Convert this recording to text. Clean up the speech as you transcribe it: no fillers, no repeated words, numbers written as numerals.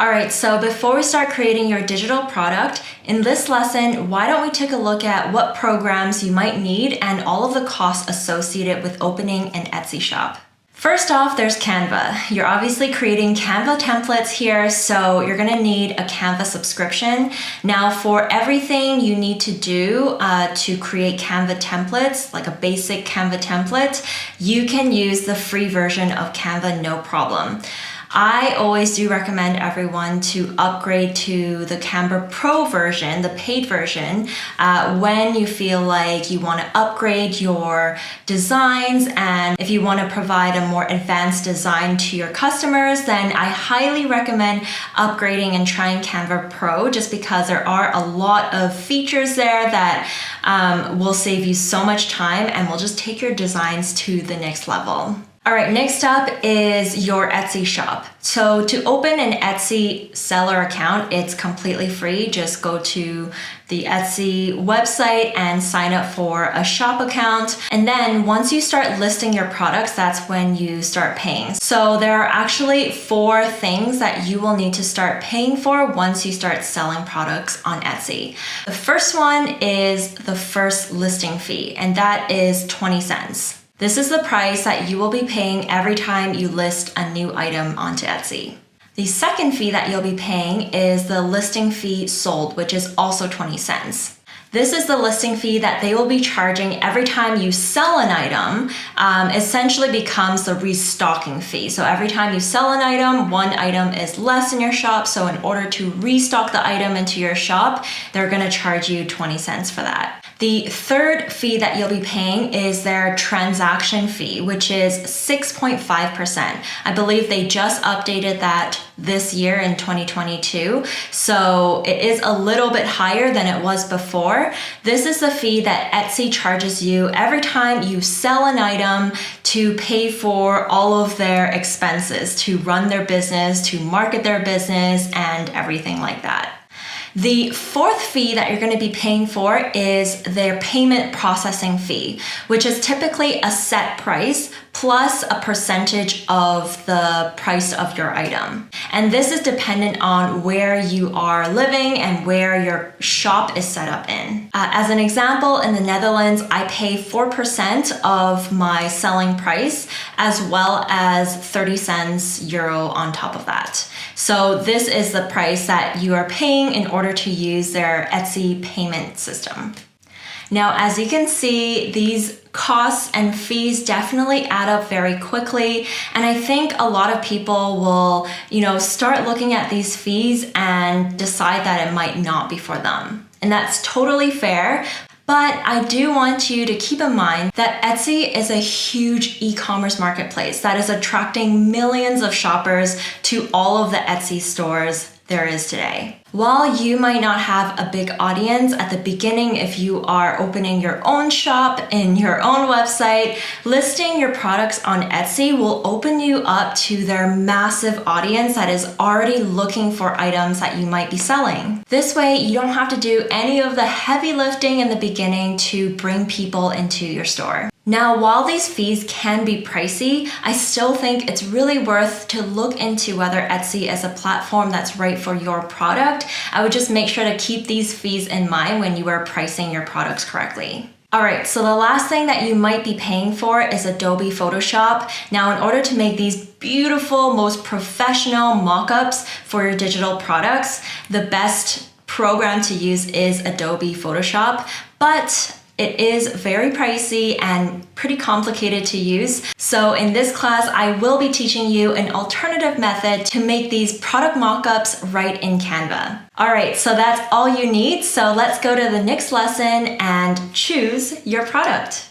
Alright, so before we start creating your digital product, in this lesson, why don't we take a look at what programs you might need and all of the costs associated with opening an Etsy shop. First off, there's Canva. You're obviously creating Canva templates here, so you're gonna need a Canva subscription. Now, for everything you need to do to create Canva templates, like a basic Canva template, you can use the free version of Canva, no problem. I always do recommend everyone to upgrade to the Canva Pro version, the paid version, when you feel like you want to upgrade your designs, and if you want to provide a more advanced design to your customers, then I highly recommend upgrading and trying Canva Pro, just because there are a lot of features there that will save you so much time and will just take your designs to the next level. All right, next up is your Etsy shop. So to open an Etsy seller account, it's completely free. Just go to the Etsy website and sign up for a shop account. And then once you start listing your products, that's when you start paying. So there are actually 4 things that you will need to start paying for once you start selling products on Etsy. The first one is the first listing fee, and that is 20 cents. This is the price that you will be paying every time you list a new item onto Etsy. The second fee that you'll be paying is the listing fee sold, which is also 20 cents. This is the listing fee that they will be charging every time you sell an item. Essentially becomes the restocking fee. So every time you sell an item, one item is less in your shop. So in order to restock the item into your shop, they're gonna charge you 20 cents for that. The third fee that you'll be paying is their transaction fee, which is 6.5%. I believe they just updated that this year in 2022. So it is a little bit higher than it was before. This is the fee that Etsy charges you every time you sell an item to pay for all of their expenses, to run their business, to market their business, and everything like that. The fourth fee that you're going to be paying for is their payment processing fee, which is typically a set price plus a percentage of the price of your item. And this is dependent on where you are living and where your shop is set up in. As an example, in the Netherlands, I pay 4% of my selling price, as well as 30 cents euro on top of that. So this is the price that you are paying in order to use their Etsy payment system. Now, as you can see, these costs and fees definitely add up very quickly. And I think a lot of people will, start looking at these fees and decide that it might not be for them. And that's totally fair. But I do want you to keep in mind that Etsy is a huge e-commerce marketplace that is attracting millions of shoppers to all of the Etsy stores there is today. While you might not have a big audience at the beginning if you are opening your own shop in your own website, listing your products on Etsy will open you up to their massive audience that is already looking for items that you might be selling. This way, you don't have to do any of the heavy lifting in the beginning to bring people into your store. Now, while these fees can be pricey, I still think it's really worth to look into whether Etsy is a platform that's right for your product. I would just make sure to keep these fees in mind when you are pricing your products correctly. All right, so the last thing that you might be paying for is Adobe Photoshop. Now, in order to make these beautiful, most professional mockups for your digital products, the best program to use is Adobe Photoshop, but it is very pricey and pretty complicated to use. So in this class, I will be teaching you an alternative method to make these product mockups right in Canva. All right, so that's all you need. So let's go to the next lesson and choose your product.